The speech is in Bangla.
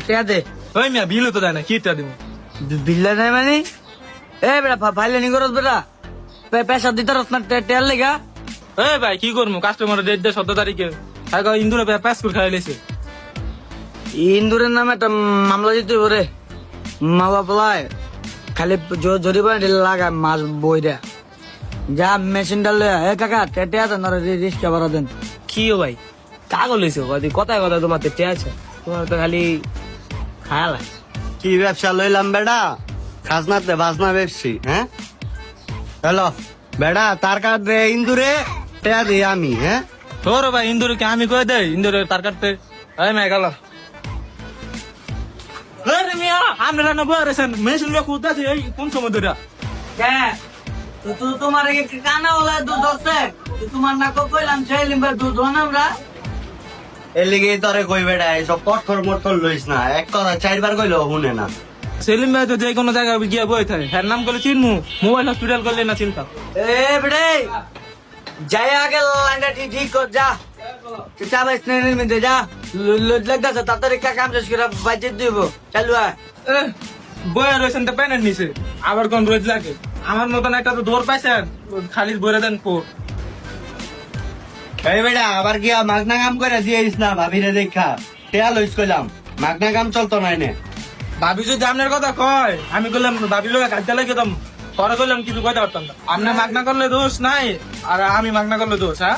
টেয়া দে। ওই মিয়া বিলও তো দেয় না, কি টা দিব? বিল্লা নাই মানে এ বেটা ফাইলে নি করস বেটা পেশা দিতে রস না টেয়ার লেগা। এ ভাই কি করবো, কাস্টমার ডেট দে 17 তারিখে, আগে ইন্দুরে প্যাস করে খাই লেছে। ইন্দুরের নামে একটা মামলা দিতে পারে, মা বাপলায় খালি জরিমানা দিলে লাগা মাছ বইরা যা মেশিন ডালে। এ কাকা টেয়া দেন রিস্কা বাড়া দেন। কি ও ভাই কাগজ লইছো কথায় কথায় তোমার তে আছে, তোমার তো খালি খায়াল আছে। কি ব্যবসা লইলাম বেড়া, খাজনাতে বাজনা ব্যবসি। হ্যাঁ হ্যালো বেড়া, তার কাছে ইন্দুরে টেয়া দিই আমি। হ্যাঁ তোর ভাই ইন্দুরে কি আমি কয়ে দেয় ইন্দুরে তার কাটতে? এই মেয়ে গেল মিয়া, আপনি রান্না বয়ারেছেন মেশিন লোক উঠতেছে এই কোন সময় ধরে? তোমার কানা ওলা দুধ হচ্ছে, তোমার না কইলাম সেই লিম্বার দুধ হন আমরা। এর লিগে তোরে কই বেড়া, এইসব পথর মথর লইস না, এক কথা 4বার কইলেও শুনে না। সেলিম ভাই তো যে কোনো জায়গায় গিয়ে বই থাকে, হ্যাঁ নাম করলে চিনমু, মোবাইল হসপিটাল করলে না চিন্তা। এ বেড়ে যাই আগে লাইনটা ঠিক কর যা, চা বাইস নির্মিতে যা লাগতেছে তাড়াতাড়ি কাম শেষ করে বাজে দিব চালু আয়। বয়া রয়েছেন তো প্যানের নিচে, আবার কোন রোজ লাগে? আমার মতন একটা তো দৌড় পাইছেন, খালি বলে দেন কো। এই বেড়া আবার গিয়া মাগনা কাম করে দিয়েছিস না ভাবিরে দেখা, টেয়া লইস কইলাম, মাগনা কাম চলতো না এনে। ভাবি যদি আপনার কথা কয়, আমি বললাম ভাবি লোক কাজটা লাগে পরে করলাম কিছু কইতে পারতাম না। আপনি মাগনা করলে দোষ নাই, আর আমি মাগনা করলে দোষ। হ্যাঁ